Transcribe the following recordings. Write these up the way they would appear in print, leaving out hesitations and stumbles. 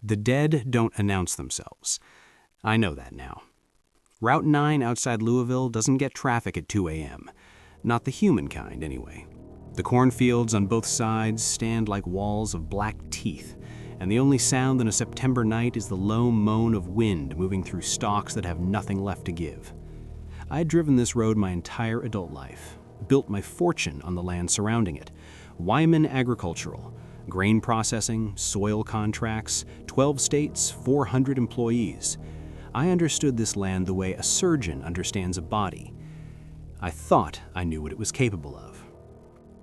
The dead don't announce themselves. I know that now. Route 9 outside Louisville doesn't get traffic at 2 a.m. Not the human kind, anyway. The cornfields on both sides stand like walls of black teeth, and the only sound on a September night is the low moan of wind moving through stalks that have nothing left to give. I had driven this road my entire adult life, built my fortune on the land surrounding it. Wyman Agricultural, grain processing, soil contracts, 12 states, 400 employees. I understood this land the way a surgeon understands a body. I thought I knew what it was capable of.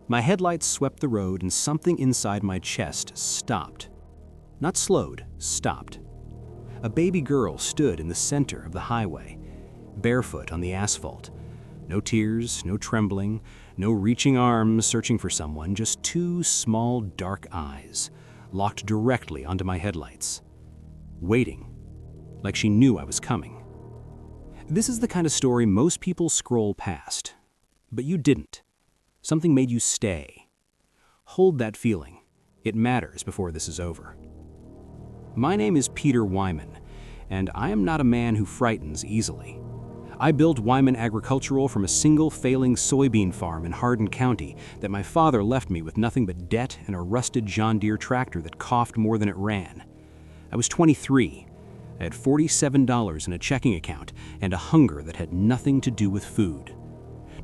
My headlights swept the road and something inside my chest stopped. Not slowed, stopped. A baby girl stood in the center of the highway, barefoot on the asphalt. No tears, no trembling, no reaching arms searching for someone, just two small dark eyes, locked directly onto my headlights. Waiting, like she knew I was coming. This is the kind of story most people scroll past, but you didn't. Something made you stay. Hold that feeling. It matters before this is over. My name is Peter Wyman, and I am not a man who frightens easily. I built Wyman Agricultural from a single failing soybean farm in Hardin County that my father left me with nothing but debt and a rusted John Deere tractor that coughed more than it ran. I was 23. I had $47 in a checking account and a hunger that had nothing to do with food.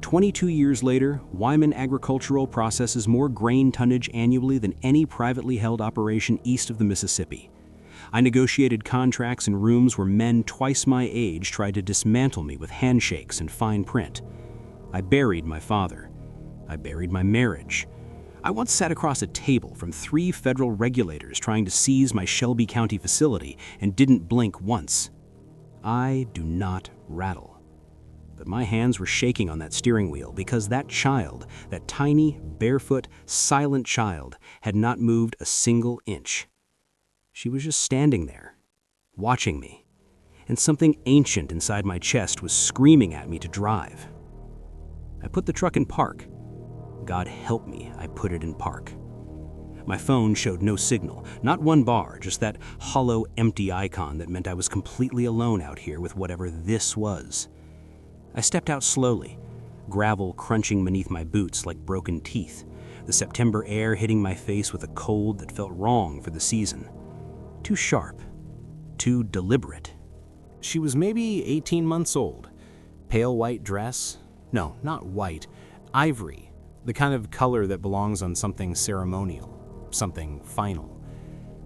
22 years later, Wyman Agricultural processes more grain tonnage annually than any privately held operation east of the Mississippi. I negotiated contracts in rooms where men twice my age tried to dismantle me with handshakes and fine print. I buried my father. I buried my marriage. I once sat across a table from 3 federal regulators trying to seize my Shelby County facility and didn't blink once. I do not rattle. But my hands were shaking on that steering wheel because that child, that tiny, barefoot, silent child, had not moved a single inch. She was just standing there, watching me, and something ancient inside my chest was screaming at me to drive. I put the truck in park. God help me, I put it in park. My phone showed no signal, not one bar, just that hollow, empty icon that meant I was completely alone out here with whatever this was. I stepped out slowly, gravel crunching beneath my boots like broken teeth, the September air hitting my face with a cold that felt wrong for the season. Too sharp, too deliberate. She was maybe 18 months old. Pale white dress. No, not white. Ivory. The kind of color that belongs on something ceremonial, something final.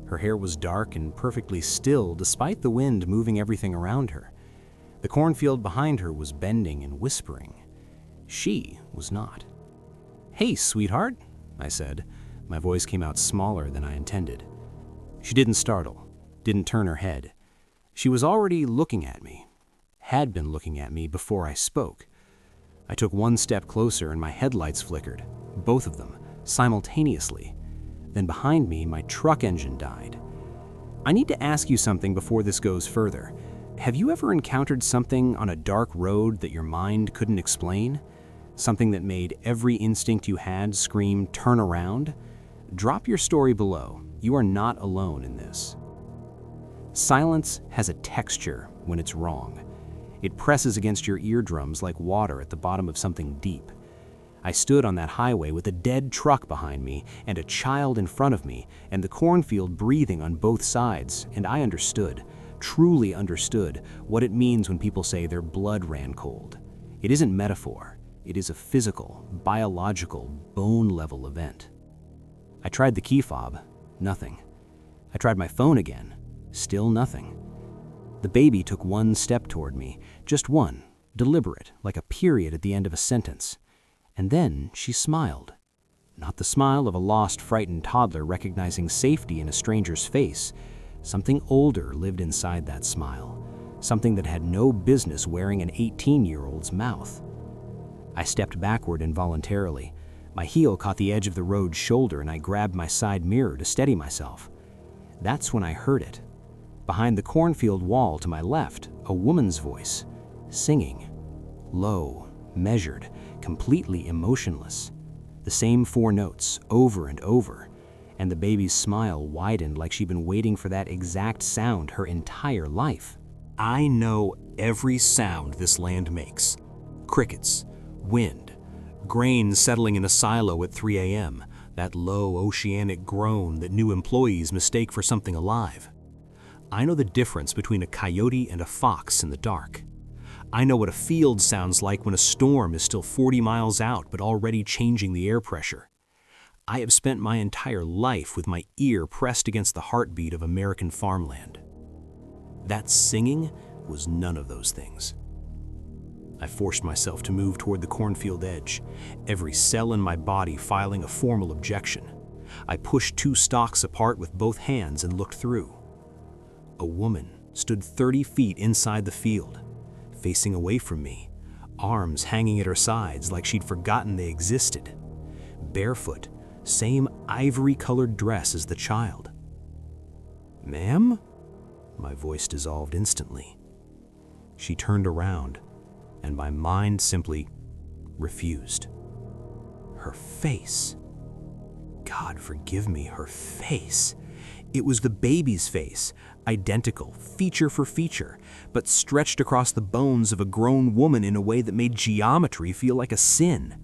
Her hair was dark and perfectly still despite the wind moving everything around her. The cornfield behind her was bending and whispering. She was not. "Hey, sweetheart," I said. My voice came out smaller than I intended. She didn't startle, didn't turn her head. She was already looking at me, had been looking at me before I spoke. I took one step closer and my headlights flickered, both of them, simultaneously. Then behind me, my truck engine died. I need to ask you something before this goes further. Have you ever encountered something on a dark road that your mind couldn't explain? Something that made every instinct you had scream, "Turn around"? Drop your story below. You are not alone in this. Silence has a texture when it's wrong. It presses against your eardrums like water at the bottom of something deep. I stood on that highway with a dead truck behind me and a child in front of me and the cornfield breathing on both sides, and I understood, truly understood, what it means when people say their blood ran cold. It isn't metaphor. It is a physical, biological, bone-level event. I tried the key fob. Nothing. I tried my phone again. Still nothing. The baby took one step toward me, just one, deliberate, like a period at the end of a sentence. And then she smiled. Not the smile of a lost, frightened toddler recognizing safety in a stranger's face. Something older lived inside that smile, something that had no business wearing an 18-year-old's mouth. I stepped backward involuntarily. My heel caught the edge of the road's shoulder and I grabbed my side mirror to steady myself. That's when I heard it. Behind the cornfield wall to my left, a woman's voice, singing. Low, measured, completely emotionless. The same 4 notes, over and over. and the baby's smile widened like she'd been waiting for that exact sound her entire life. I know every sound this land makes. Crickets, wind, grain settling in a silo at 3 a.m., that low oceanic groan that new employees mistake for something alive. I know the difference between a coyote and a fox in the dark. I know what a field sounds like when a storm is still 40 miles out but already changing the air pressure. I have spent my entire life with my ear pressed against the heartbeat of American farmland. That singing was none of those things. I forced myself to move toward the cornfield edge, every cell in my body filing a formal objection. I pushed 2 stalks apart with both hands and looked through. A woman stood 30 feet inside the field, facing away from me, arms hanging at her sides like she'd forgotten they existed. Barefoot, same ivory-colored dress as the child. "Ma'am?" My voice dissolved instantly. She turned around, and my mind simply refused. Her face. God forgive me, her face. It was the baby's face, identical, feature for feature, but stretched across the bones of a grown woman in a way that made geometry feel like a sin.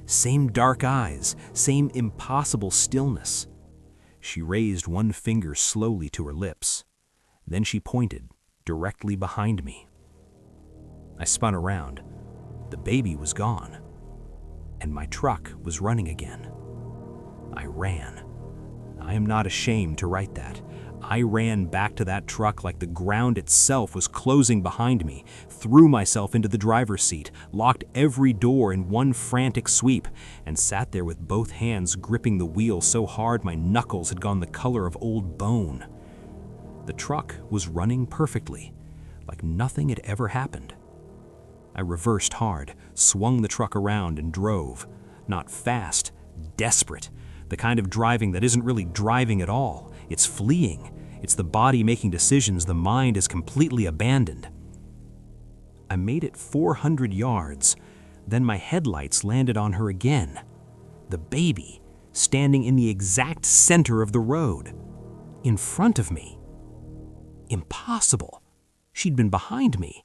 Same dark eyes, same impossible stillness. She raised one finger slowly to her lips. Then she pointed, directly behind me. I spun around. The baby was gone, and my truck was running again. I ran. I am not ashamed to write that. I ran back to that truck like the ground itself was closing behind me, threw myself into the driver's seat, locked every door in one frantic sweep, and sat there with both hands gripping the wheel so hard my knuckles had gone the color of old bone. The truck was running perfectly, like nothing had ever happened. I reversed hard, swung the truck around and drove. Not fast, desperate. The kind of driving that isn't really driving at all. It's fleeing. It's the body making decisions the mind is completely abandoned. I made it 400 yards. Then my headlights landed on her again. The baby, standing in the exact center of the road. In front of me. Impossible. She'd been behind me.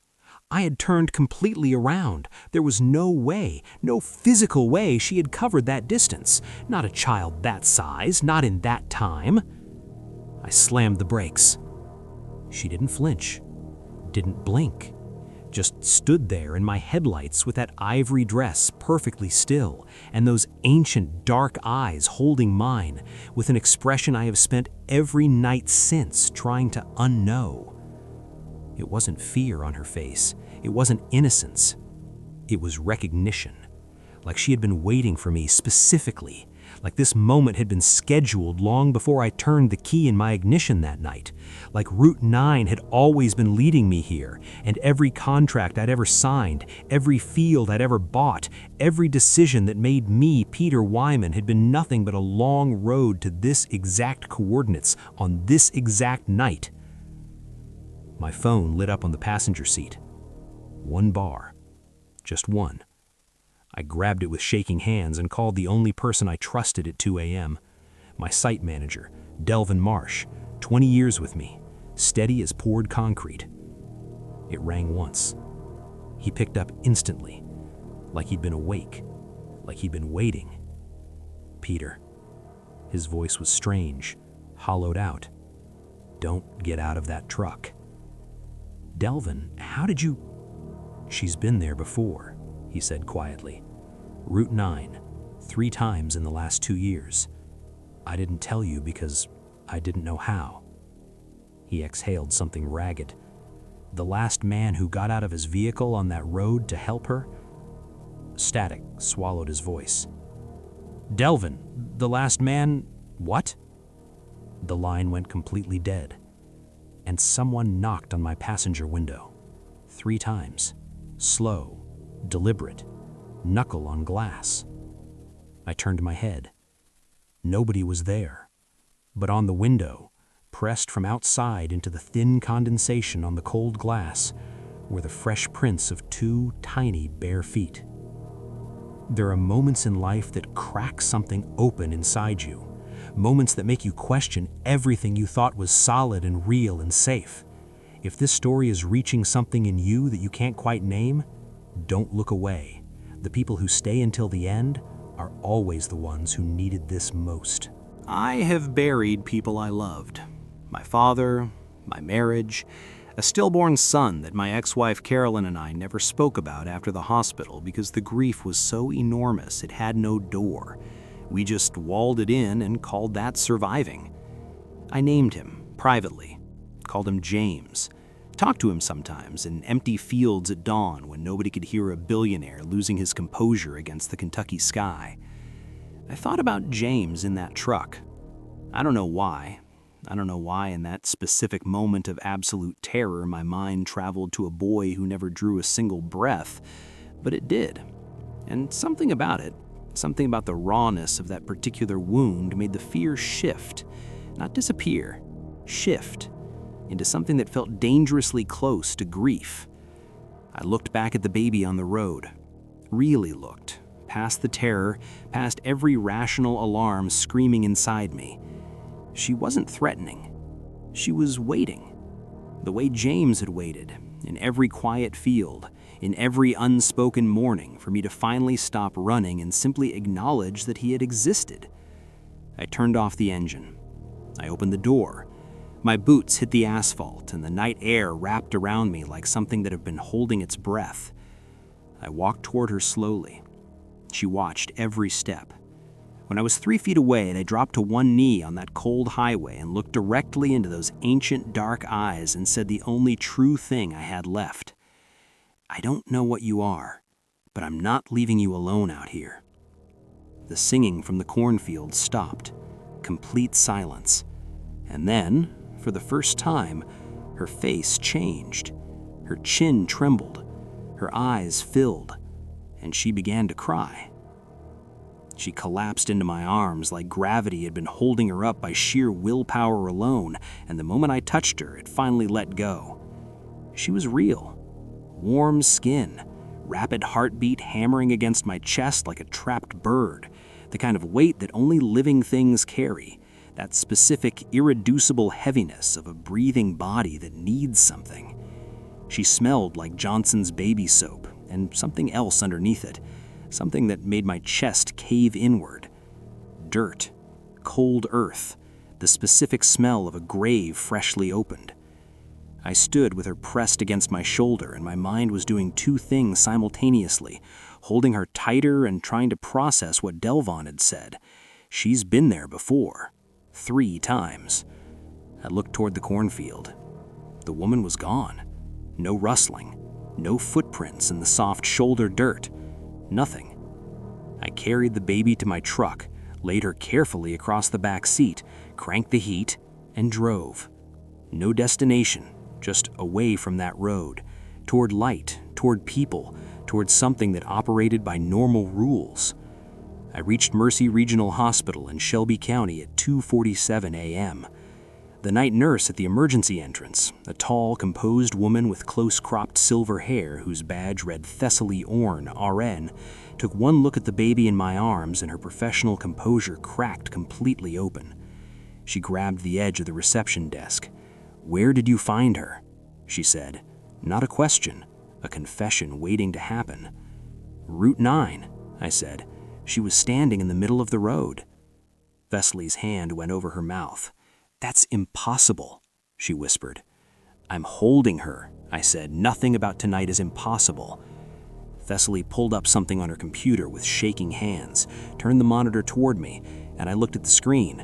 I had turned completely around. There was no way, no physical way she had covered that distance. Not a child that size, not in that time. I slammed the brakes. She didn't flinch, didn't blink, just stood there in my headlights with that ivory dress perfectly still and those ancient dark eyes holding mine with an expression I have spent every night since trying to unknow. It wasn't fear on her face. It wasn't innocence. It was recognition. Like she had been waiting for me specifically. Like this moment had been scheduled long before I turned the key in my ignition that night. Like Route 9 had always been leading me here, and every contract I'd ever signed, every field I'd ever bought, every decision that made me Peter Wyman had been nothing but a long road to this exact coordinates on this exact night. My phone lit up on the passenger seat. 1 bar. Just one. I grabbed it with shaking hands and called the only person I trusted at 2 a.m. My site manager, Delvin Marsh, 20 years with me, steady as poured concrete. It rang once. He picked up instantly, like he'd been awake, like he'd been waiting. Peter. His voice was strange, hollowed out. Don't get out of that truck. Delvin, how did you... She's been there before, he said quietly. Route 9, 3 times in the last 2 years. I didn't tell you because I didn't know how. He exhaled something ragged. The last man who got out of his vehicle on that road to help her? Static swallowed his voice. Delvin, the last man... What? The line went completely dead, and someone knocked on my passenger window. 3 times. Slow, deliberate, knuckle on glass. I turned my head. Nobody was there, but on the window, pressed from outside into the thin condensation on the cold glass, were the fresh prints of 2 tiny bare feet. There are moments in life that crack something open inside you, moments that make you question everything you thought was solid and real and safe. If this story is reaching something in you that you can't quite name, don't look away. The people who stay until the end are always the ones who needed this most. I have buried people I loved. My father, my marriage, a stillborn son that my ex-wife Carolyn and I never spoke about after the hospital because the grief was so enormous it had no door. We just walled it in and called that surviving. I named him, privately, called him James. Talked to him sometimes in empty fields at dawn when nobody could hear a billionaire losing his composure against the Kentucky sky. I thought about James in that truck. I don't know why. I don't know why in that specific moment of absolute terror my mind traveled to a boy who never drew a single breath, but it did. And something about it, something about the rawness of that particular wound made the fear shift, not disappear, shift, into something that felt dangerously close to grief. I looked back at the baby on the road, really looked, past the terror, past every rational alarm screaming inside me. She wasn't threatening. She was waiting, the way James had waited, in every quiet field, in every unspoken morning, for me to finally stop running and simply acknowledge that he had existed. I turned off the engine. I opened the door. My boots hit the asphalt, and the night air wrapped around me like something that had been holding its breath. I walked toward her slowly. She watched every step. When I was 3 feet away, I dropped to one knee on that cold highway and looked directly into those ancient dark eyes and said the only true thing I had left. I don't know what you are, but I'm not leaving you alone out here. The singing from the cornfield stopped. Complete silence. And then, for the first time, her face changed. Her chin trembled. Her eyes filled. And she began to cry. She collapsed into my arms like gravity had been holding her up by sheer willpower alone, and the moment I touched her, it finally let go. She was real. Warm skin, rapid heartbeat hammering against my chest like a trapped bird, the kind of weight that only living things carry, that specific, irreducible heaviness of a breathing body that needs something. She smelled like Johnson's baby soap, and something else underneath it, something that made my chest cave inward. Dirt, cold earth, the specific smell of a grave freshly opened. I stood with her pressed against my shoulder, and my mind was doing two things simultaneously, holding her tighter and trying to process what Delvon had said. She's been there before, 3 times. I looked toward the cornfield. The woman was gone. No rustling, no footprints in the soft shoulder dirt. Nothing. I carried the baby to my truck, laid her carefully across the back seat, cranked the heat, and drove. No destination, just away from that road, toward light, toward people, toward something that operated by normal rules. I reached Mercy Regional Hospital in Shelby County at 2:47 a.m. The night nurse at the emergency entrance, a tall, composed woman with close-cropped silver hair whose badge read Thessaly Orn, RN, took one look at the baby in my arms and her professional composure cracked completely open. She grabbed the edge of the reception desk. "Where did you find her?" she said. Not a question, a confession waiting to happen. "Route 9, I said. She was standing in the middle of the road. Thessaly's hand went over her mouth. "That's impossible," she whispered. "I'm holding her," I said. "Nothing about tonight is impossible." Thessaly pulled up something on her computer with shaking hands, turned the monitor toward me, and I looked at the screen.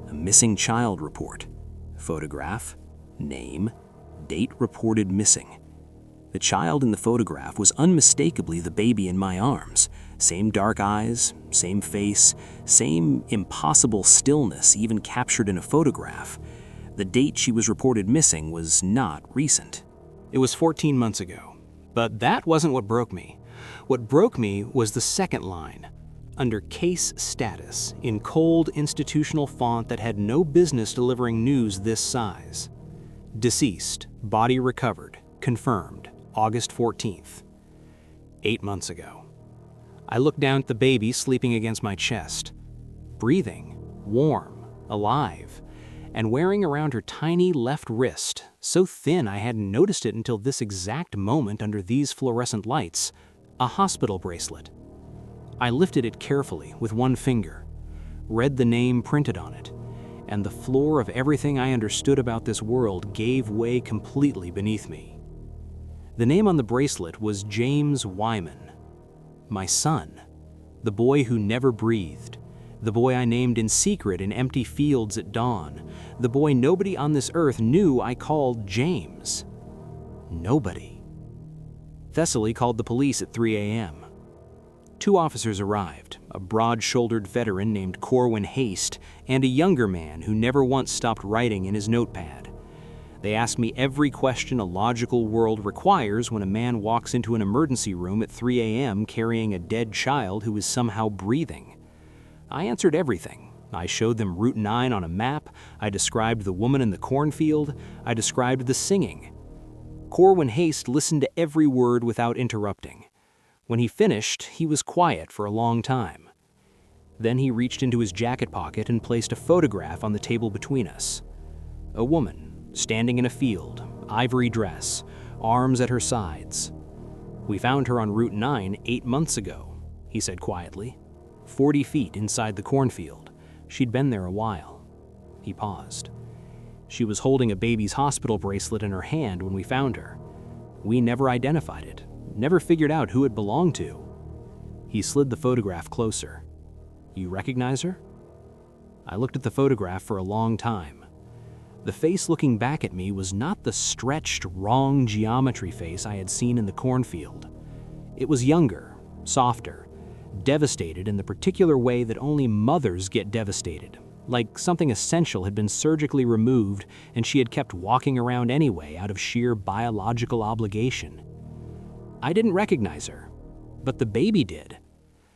A missing child report. Photograph, name, date reported missing. The child in the photograph was unmistakably the baby in my arms. Same dark eyes, same face, same impossible stillness even captured in a photograph. The date she was reported missing was not recent. It was 14 months ago. But that wasn't what broke me. What broke me was the second line, under case status, in cold institutional font that had no business delivering news this size. Deceased, body recovered, confirmed, August 14th. 8 months ago. I looked down at the baby sleeping against my chest. Breathing, warm, alive, and wearing around her tiny left wrist, so thin I hadn't noticed it until this exact moment under these fluorescent lights, a hospital bracelet. I lifted it carefully with one finger, read the name printed on it, and the floor of everything I understood about this world gave way completely beneath me. The name on the bracelet was James Wyman, my son, the boy who never breathed, the boy I named in secret in empty fields at dawn, the boy nobody on this earth knew I called James. Nobody. Thessaly called the police at 3 a.m. 2 officers arrived, a broad-shouldered veteran named Corwin Haste and a younger man who never once stopped writing in his notepad. They asked me every question a logical world requires when a man walks into an emergency room at 3 a.m. carrying a dead child who is somehow breathing. I answered everything. I showed them Route 9 on a map, I described the woman in the cornfield, I described the singing. Corwin Haste listened to every word without interrupting. When he finished, he was quiet for a long time. Then he reached into his jacket pocket and placed a photograph on the table between us. A woman, standing in a field, ivory dress, arms at her sides. "We found her on Route 9 8 months ago," he said quietly. 40 feet inside the cornfield. She'd been there a while. He paused. She was holding a baby's hospital bracelet in her hand when we found her. We never identified it, never figured out who it belonged to. He slid the photograph closer. "You recognize her?" I looked at the photograph for a long time. The face looking back at me was not the stretched, wrong geometry face I had seen in the cornfield. It was younger, softer, devastated in the particular way that only mothers get devastated, like something essential had been surgically removed and she had kept walking around anyway out of sheer biological obligation. I didn't recognize her, but the baby did.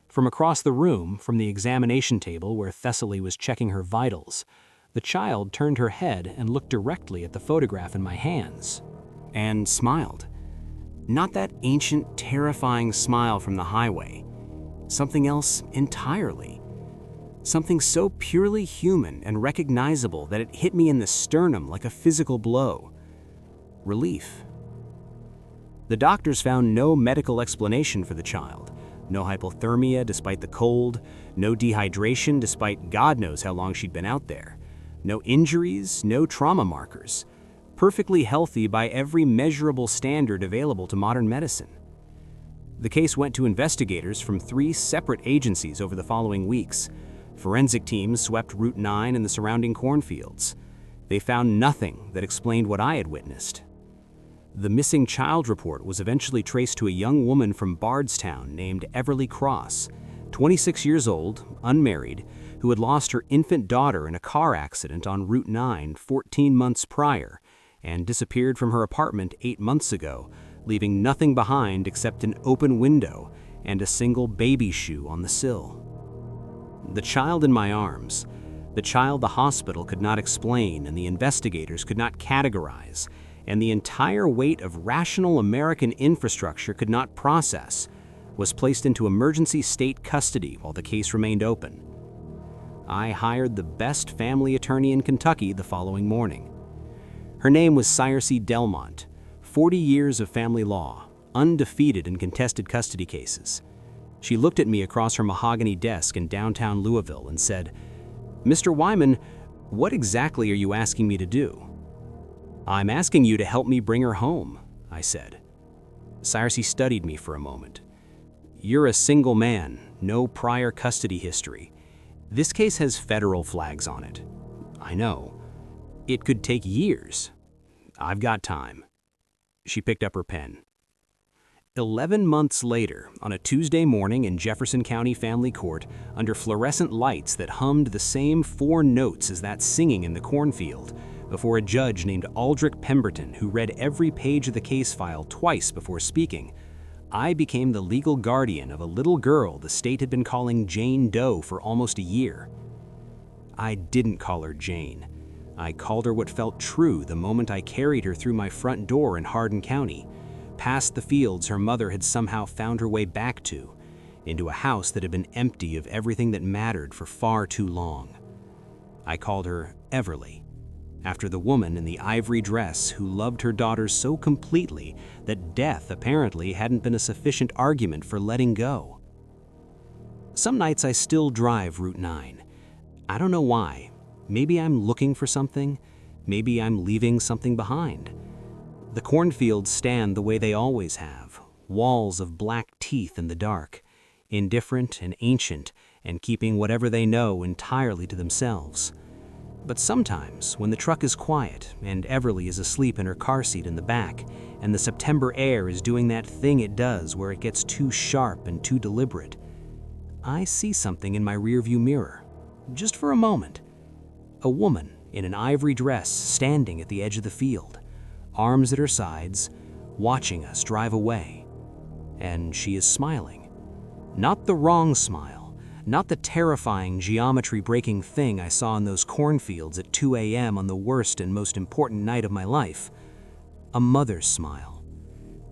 From across the room, from the examination table where Thessaly was checking her vitals, the child turned her head and looked directly at the photograph in my hands. And smiled. Not that ancient, terrifying smile from the highway. Something else entirely. Something so purely human and recognizable that it hit me in the sternum like a physical blow. Relief. The doctors found no medical explanation for the child. No hypothermia despite the cold, no dehydration despite God knows how long she'd been out there. No injuries, no trauma markers. Perfectly healthy by every measurable standard available to modern medicine. The case went to investigators from 3 separate agencies over the following weeks. Forensic teams swept Route 9 and the surrounding cornfields. They found nothing that explained what I had witnessed. The missing child report was eventually traced to a young woman from Bardstown named Everly Cross, 26 years old, unmarried, who had lost her infant daughter in a car accident on Route 9 14 months prior and disappeared from her apartment 8 months ago, leaving nothing behind except an open window and a single baby shoe on the sill. The child in my arms, the child the hospital could not explain and the investigators could not categorize, and the entire weight of rational American infrastructure could not process, was placed into emergency state custody while the case remained open. I hired the best family attorney in Kentucky the following morning. Her name was Circe Delmont, 40 years of family law, undefeated in contested custody cases. She looked at me across her mahogany desk in downtown Louisville and said, "Mr. Wyman, what exactly are you asking me to do?" "I'm asking you to help me bring her home," I said. Circe studied me for a moment. "You're a single man, no prior custody history. This case has federal flags on it." "I know. It could take years." "I've got time." She picked up her pen. 11 months later, on a Tuesday morning in Jefferson County Family Court, under fluorescent lights that hummed the same 4 notes as that singing in the cornfield, before a judge named Aldrich Pemberton who read every page of the case file twice before speaking, I became the legal guardian of a little girl the state had been calling Jane Doe for almost a year. I didn't call her Jane. I called her what felt true the moment I carried her through my front door in Hardin County, past the fields her mother had somehow found her way back to, into a house that had been empty of everything that mattered for far too long. I called her Everly, after the woman in the ivory dress who loved her daughter so completely that death apparently hadn't been a sufficient argument for letting go. Some nights I still drive Route 9. I don't know why. Maybe I'm looking for something. Maybe I'm leaving something behind. The cornfields stand the way they always have, walls of black teeth in the dark, indifferent and ancient, and keeping whatever they know entirely to themselves. But sometimes, when the truck is quiet and Everly is asleep in her car seat in the back, and the September air is doing that thing it does where it gets too sharp and too deliberate, I see something in my rearview mirror, just for a moment. A woman in an ivory dress standing at the edge of the field, arms at her sides, watching us drive away. And she is smiling. Not the wrong smile. Not the terrifying geometry-breaking thing I saw in those cornfields at 2 a.m. on the worst and most important night of my life. A mother's smile.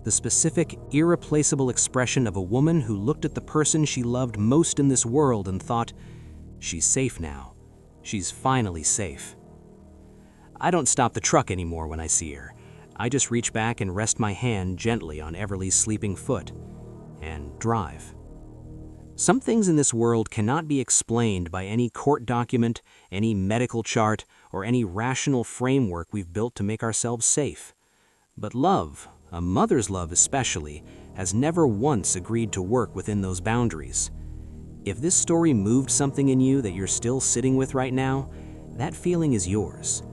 The specific, irreplaceable expression of a woman who looked at the person she loved most in this world and thought, "She's safe now. She's finally safe." I don't stop the truck anymore when I see her. I just reach back and rest my hand gently on Everly's sleeping foot and drive. Some things in this world cannot be explained by any court document, any medical chart, or any rational framework we've built to make ourselves safe. But love, a mother's love especially, has never once agreed to work within those boundaries. If this story moved something in you that you're still sitting with right now, that feeling is yours.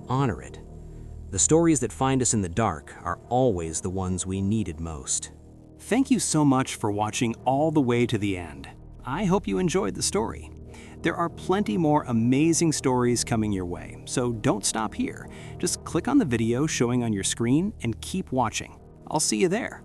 Honor it. The stories that find us in the dark are always the ones we needed most. Thank you so much for watching all the way to the end. I hope you enjoyed the story. There are plenty more amazing stories coming your way, so don't stop here. Just click on the video showing on your screen and keep watching. I'll see you there.